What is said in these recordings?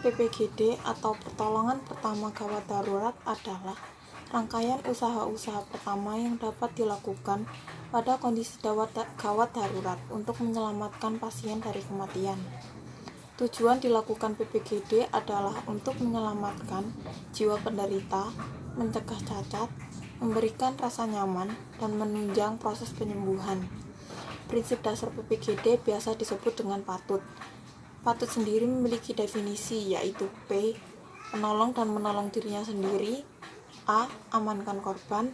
PPGD atau pertolongan pertama gawat darurat adalah rangkaian usaha-usaha pertama yang dapat dilakukan pada kondisi gawat darurat untuk menyelamatkan pasien dari kematian. Tujuan dilakukan PPGD adalah untuk menyelamatkan jiwa penderita, mencegah cacat, memberikan rasa nyaman, dan menunjang proses penyembuhan. Prinsip dasar PPGD biasa disebut dengan patut. Patut sendiri memiliki definisi, yaitu P. Menolong dan menolong dirinya sendiri, A. Amankan korban,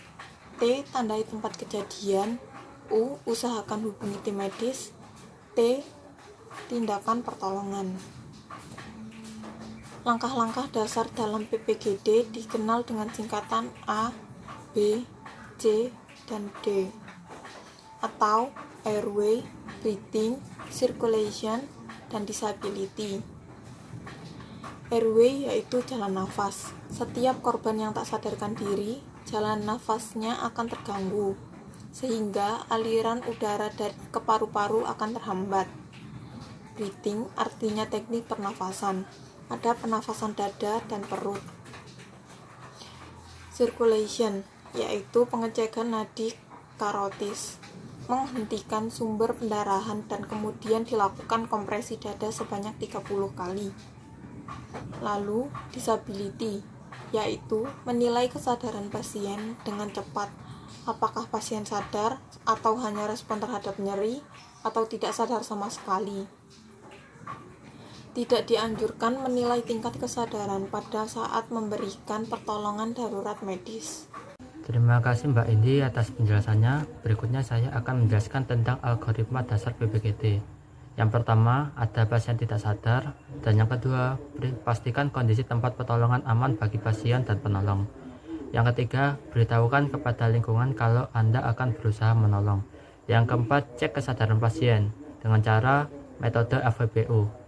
T. Tandai tempat kejadian, U. Usahakan hubungi tim medis, T. Tindakan pertolongan. Langkah-langkah dasar dalam PPGD dikenal dengan singkatan A, B, C, dan D, atau airway, breathing, circulation, dan disability. Airway yaitu jalan nafas. Setiap korban yang tak sadarkan diri, jalan nafasnya akan terganggu, sehingga aliran udara dari ke paru-paru akan terhambat. Breathing artinya teknik pernafasan. Ada pernafasan dada dan perut. Circulation yaitu pengecekan nadi karotis, menghentikan sumber pendarahan dan kemudian dilakukan kompresi dada sebanyak 30 kali. Lalu, disability, yaitu menilai kesadaran pasien dengan cepat, apakah pasien sadar atau hanya respon terhadap nyeri atau tidak sadar sama sekali. Tidak dianjurkan menilai tingkat kesadaran pada saat memberikan pertolongan darurat medis. Terima kasih Mbak Indi atas penjelasannya. Berikutnya saya akan menjelaskan tentang algoritma dasar PPGD. Yang pertama, ada pasien tidak sadar, dan yang kedua, pastikan kondisi tempat pertolongan aman bagi pasien dan penolong. Yang ketiga, beritahukan kepada lingkungan kalau Anda akan berusaha menolong. Yang keempat, cek kesadaran pasien dengan cara metode AVPO.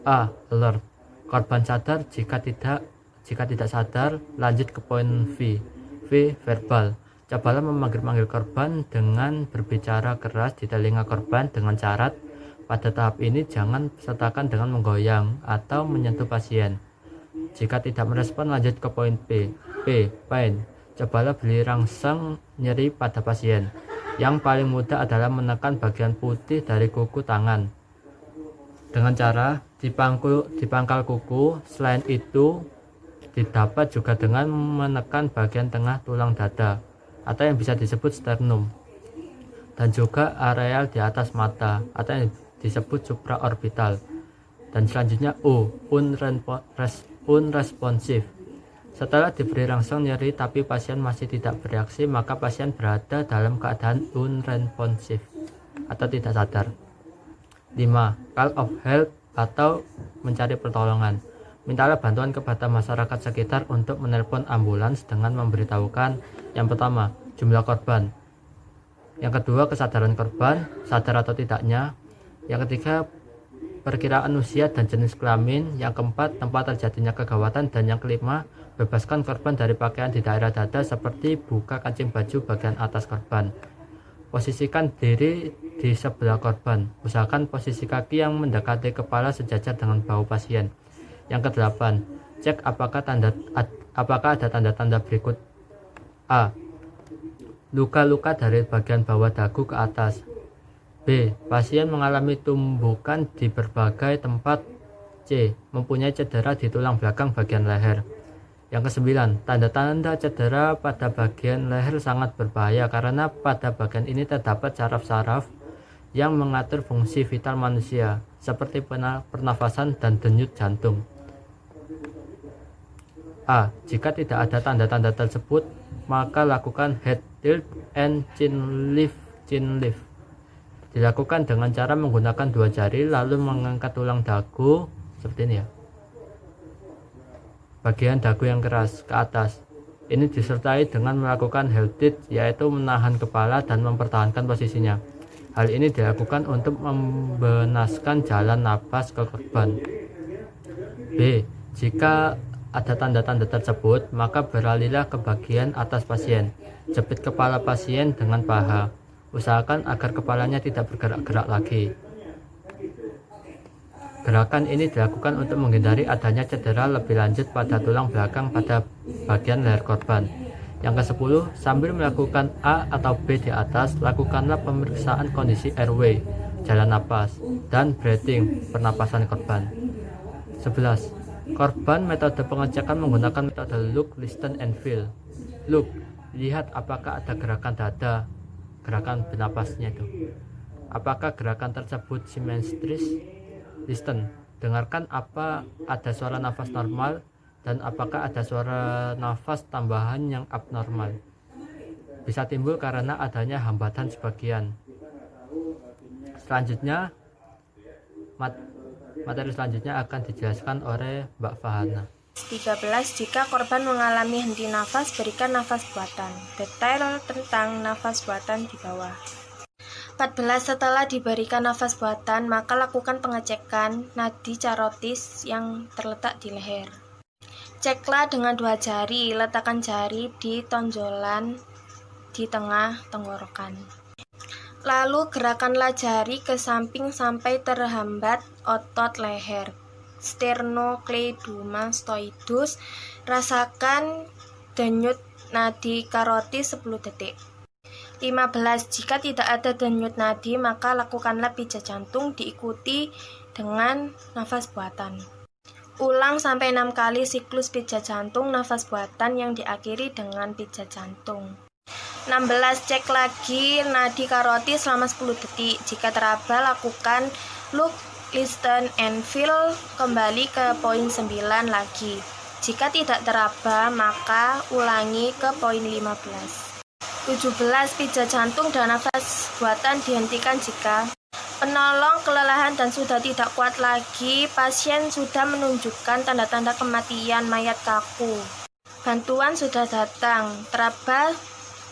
A. Alert. Korban sadar, jika tidak sadar, lanjut ke poin V. V. Verbal. Cobalah memanggil korban dengan berbicara keras di telinga korban dengan syarat pada tahap ini jangan sertakan dengan menggoyang atau menyentuh pasien. Jika tidak merespon, lanjut ke poin P. P. Pain. Cobalah beri rangsang nyeri pada pasien. Yang paling mudah adalah menekan bagian putih dari kuku tangan dengan cara dipangkal kuku. Selain itu, didapat juga dengan menekan bagian tengah tulang dada atau yang bisa disebut sternum, dan juga areal di atas mata atau yang disebut supraorbital. Dan selanjutnya U, unresponsive. Setelah diberi rangsang nyeri tapi pasien masih tidak bereaksi, maka pasien berada dalam keadaan unresponsive atau tidak sadar. 5. Call of help atau mencari pertolongan. Mintalah bantuan kepada masyarakat sekitar untuk menelpon ambulans dengan memberitahukan yang pertama, jumlah korban. Yang kedua, kesadaran korban, sadar atau tidaknya. Yang ketiga, perkiraan usia dan jenis kelamin. Yang keempat, tempat terjadinya kegawatan. Dan yang kelima, bebaskan korban dari pakaian di daerah dada seperti buka kancing baju bagian atas korban. Posisikan diri di sebelah korban. Usahakan posisi kaki yang mendekati kepala sejajar dengan bahu pasien. Yang kedelapan, cek apakah ada tanda-tanda berikut. A. Luka-luka dari bagian bawah dagu ke atas. B. Pasien mengalami tumbukan di berbagai tempat. C. Mempunyai cedera di tulang belakang bagian leher. Yang kesembilan, tanda-tanda cedera pada bagian leher sangat berbahaya karena pada bagian ini terdapat saraf-saraf yang mengatur fungsi vital manusia seperti pernafasan dan denyut jantung. A. Jika tidak ada tanda-tanda tersebut, maka lakukan head tilt and chin lift. Dilakukan dengan cara menggunakan dua jari lalu mengangkat tulang dagu seperti ini ya. Bagian dagu yang keras ke atas. Ini disertai dengan melakukan head tilt, yaitu menahan kepala dan mempertahankan posisinya. Hal ini dilakukan untuk membenaskan jalan napas ke korban. B. Jika ada tanda-tanda tersebut, maka beralihlah ke bagian atas pasien. Jepit kepala pasien dengan paha. Usahakan agar kepalanya tidak bergerak-gerak lagi. Gerakan ini dilakukan untuk menghindari adanya cedera lebih lanjut pada tulang belakang pada bagian leher korban. Yang ke-10, sambil melakukan A atau B di atas, lakukanlah pemeriksaan kondisi airway, jalan napas, dan breathing, pernapasan korban. 11. Korban metode pengecekan menggunakan metode look, listen, and feel. Look, lihat apakah ada gerakan dada, gerakan bernapasnya itu. Apakah gerakan tersebut simetris? Listen, dengarkan apa ada suara nafas normal dan apakah ada suara nafas tambahan yang abnormal. Bisa timbul karena adanya hambatan sebagian. Selanjutnya, materi selanjutnya akan dijelaskan oleh Mbak Fahana. 13. Jika korban mengalami henti nafas, berikan nafas buatan. Detail tentang nafas buatan di bawah. 14. Setelah diberikan nafas buatan, maka lakukan pengecekan nadi karotis yang terletak di leher. Ceklah dengan 2 jari, letakkan jari di tonjolan di tengah tenggorokan. Lalu gerakanlah jari ke samping sampai terhambat otot leher. Sternocleidomastoidus. Rasakan denyut nadi karotis 10 detik. 15. Jika tidak ada denyut nadi, maka lakukanlah pijat jantung diikuti dengan nafas buatan. Ulang sampai 6 kali siklus pijat jantung nafas buatan yang diakhiri dengan pijat jantung. 16. Cek lagi nadi karotis selama 10 detik. Jika teraba, lakukan look, listen, and feel kembali ke poin 9 lagi. Jika tidak teraba, maka ulangi ke poin 15. 17. Pijat jantung dan nafas buatan dihentikan jika penolong kelelahan dan sudah tidak kuat lagi, pasien sudah menunjukkan tanda-tanda kematian, mayat kaku. Bantuan sudah datang, teraba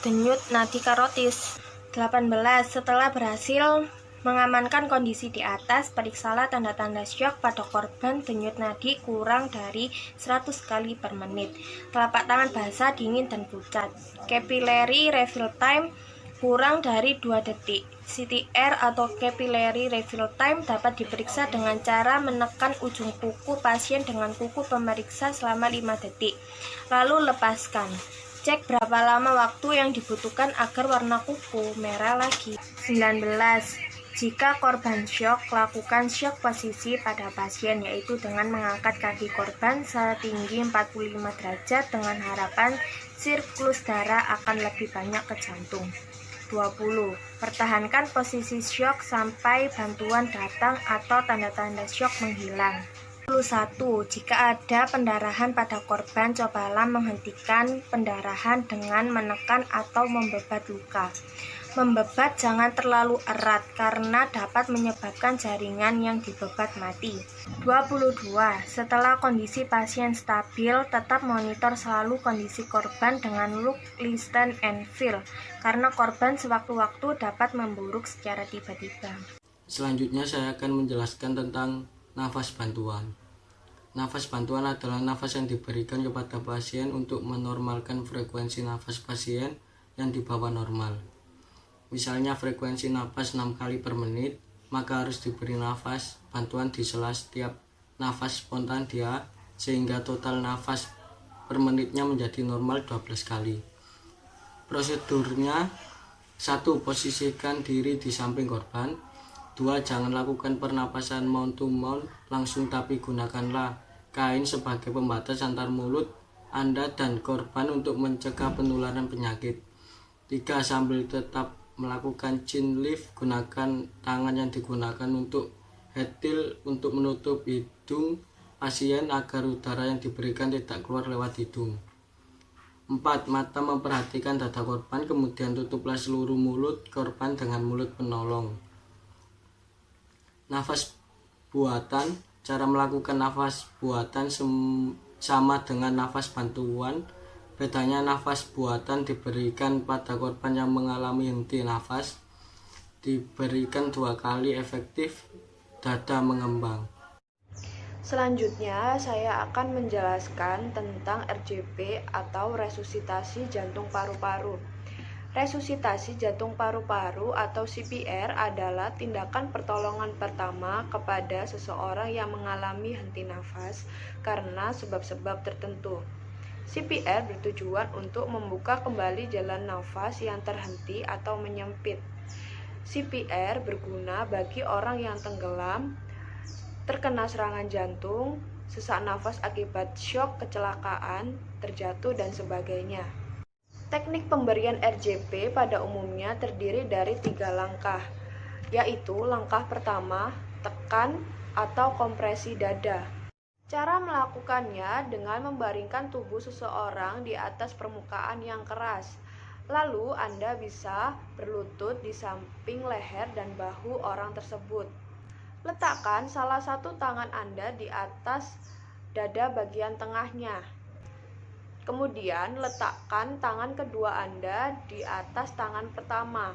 denyut nadi karotis. 18. Setelah berhasil mengamankan kondisi di atas, periksalah tanda-tanda syok pada korban denyut nadi kurang dari 100 kali per menit. Telapak tangan basah, dingin, dan pucat. Capillary refill time kurang dari 2 detik. CTR atau capillary refill time dapat diperiksa dengan cara menekan ujung kuku pasien dengan kuku pemeriksa selama 5 detik. Lalu lepaskan. Cek berapa lama waktu yang dibutuhkan agar warna kuku merah lagi. 19. Jika korban syok, lakukan syok posisi pada pasien, yaitu dengan mengangkat kaki korban setinggi 45 derajat dengan harapan siklus darah akan lebih banyak ke jantung. 20. Pertahankan posisi syok sampai bantuan datang atau tanda-tanda syok menghilang. 21. Jika ada pendarahan pada korban, cobalah menghentikan pendarahan dengan menekan atau membebat luka. Membebat jangan terlalu erat karena dapat menyebabkan jaringan yang dibebat mati. 22. Setelah kondisi pasien stabil, tetap monitor selalu kondisi korban dengan look, listen, and feel karena korban sewaktu-waktu dapat memburuk secara tiba-tiba. Selanjutnya saya akan menjelaskan tentang nafas bantuan. Nafas bantuan adalah nafas yang diberikan kepada pasien untuk menormalkan frekuensi nafas pasien yang di bawah normal. Misalnya frekuensi nafas 6 kali per menit, maka harus diberi nafas bantuan di sela setiap nafas spontan dia sehingga total nafas per menitnya menjadi normal 12 kali. Prosedurnya: 1. Posisikan diri di samping korban. 2. Jangan lakukan pernapasan mouth to mouth langsung, tapi gunakanlah kain sebagai pembatas antar mulut Anda dan korban untuk mencegah penularan penyakit. 3. Sambil tetap melakukan chin lift, gunakan tangan yang digunakan untuk headtil untuk menutup hidung pasien agar udara yang diberikan tidak keluar lewat hidung. 4. Mata memperhatikan dada korban, kemudian tutuplah seluruh mulut korban dengan mulut penolong. Nafas buatan. Cara melakukan nafas buatan sama dengan nafas bantuan. Bedanya nafas buatan diberikan pada korban yang mengalami henti nafas, diberikan 2 kali efektif, dada mengembang. Selanjutnya saya akan menjelaskan tentang RJP atau resusitasi jantung paru-paru. Resusitasi jantung paru-paru atau CPR adalah tindakan pertolongan pertama kepada seseorang yang mengalami henti nafas karena sebab-sebab tertentu. CPR bertujuan untuk membuka kembali jalan nafas yang terhenti atau menyempit. CPR berguna bagi orang yang tenggelam, terkena serangan jantung, sesak nafas akibat syok, kecelakaan, terjatuh, dan sebagainya. Teknik pemberian RJP pada umumnya terdiri dari 3 langkah, yaitu langkah pertama, tekan atau kompresi dada. Cara melakukannya dengan membaringkan tubuh seseorang di atas permukaan yang keras. Lalu Anda bisa berlutut di samping leher dan bahu orang tersebut. Letakkan salah satu tangan Anda di atas dada bagian tengahnya. Kemudian letakkan tangan kedua Anda di atas tangan pertama.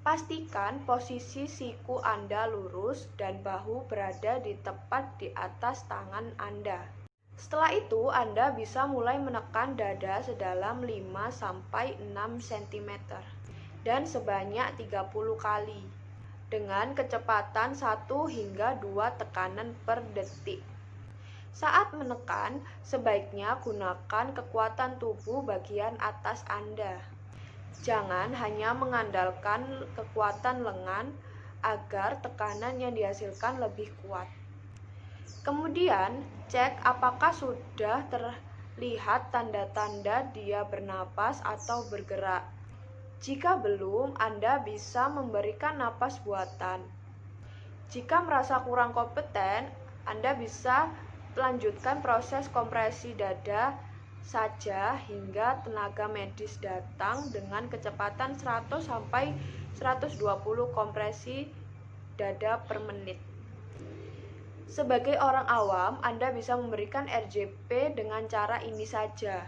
Pastikan posisi siku Anda lurus dan bahu berada di tepat di atas tangan Anda. Setelah itu, Anda bisa mulai menekan dada sedalam 5-6 cm dan sebanyak 30 kali dengan kecepatan 1 hingga 2 tekanan per detik. Saat menekan, sebaiknya gunakan kekuatan tubuh bagian atas Anda. Jangan hanya mengandalkan kekuatan lengan agar tekanan yang dihasilkan lebih kuat. Kemudian, cek apakah sudah terlihat tanda-tanda dia bernapas atau bergerak. Jika belum, Anda bisa memberikan napas buatan. Jika merasa kurang kompeten, Anda bisa lanjutkan proses kompresi dada saja hingga tenaga medis datang dengan kecepatan 100-120 kompresi dada per menit. Sebagai orang awam, Anda bisa memberikan RJP dengan cara ini saja.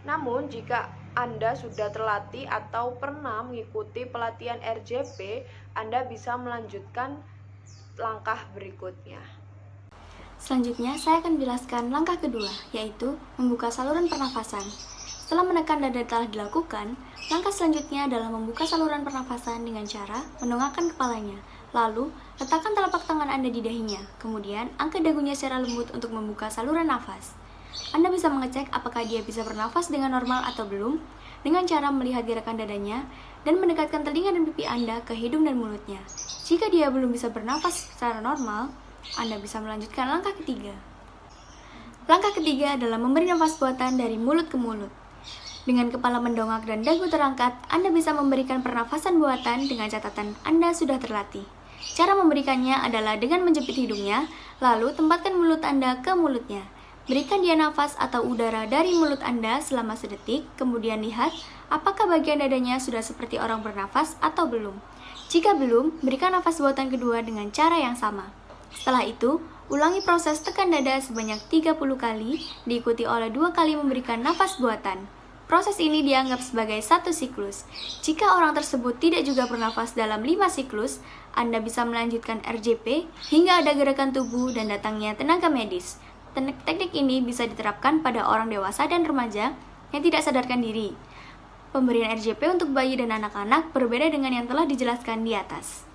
Namun, jika Anda sudah terlatih atau pernah mengikuti pelatihan RJP, Anda bisa melanjutkan langkah berikutnya. Selanjutnya, saya akan menjelaskan langkah kedua, yaitu membuka saluran pernafasan. Setelah menekan dada telah dilakukan, langkah selanjutnya adalah membuka saluran pernafasan dengan cara mendongakkan kepalanya. Lalu, letakkan telapak tangan Anda di dahinya, kemudian angkat dagunya secara lembut untuk membuka saluran nafas. Anda bisa mengecek apakah dia bisa bernafas dengan normal atau belum, dengan cara melihat gerakan dadanya dan mendekatkan telinga dan pipi Anda ke hidung dan mulutnya. Jika dia belum bisa bernafas secara normal, Anda bisa melanjutkan langkah ketiga. Langkah ketiga adalah memberi nafas buatan dari mulut ke mulut. Dengan kepala mendongak dan dagu terangkat, Anda bisa memberikan pernafasan buatan dengan catatan Anda sudah terlatih. Cara memberikannya adalah dengan menjepit hidungnya, lalu tempatkan mulut Anda ke mulutnya. Berikan dia nafas atau udara dari mulut Anda selama sedetik, kemudian lihat apakah bagian dadanya sudah seperti orang bernafas atau belum. Jika belum, berikan nafas buatan kedua dengan cara yang sama. Setelah itu, ulangi proses tekan dada sebanyak 30 kali, diikuti oleh 2 kali memberikan nafas buatan. Proses ini dianggap sebagai satu siklus. Jika orang tersebut tidak juga bernafas dalam 5 siklus, Anda bisa melanjutkan RJP hingga ada gerakan tubuh dan datangnya tenaga medis. Teknik ini bisa diterapkan pada orang dewasa dan remaja yang tidak sadarkan diri. Pemberian RJP untuk bayi dan anak-anak berbeda dengan yang telah dijelaskan di atas.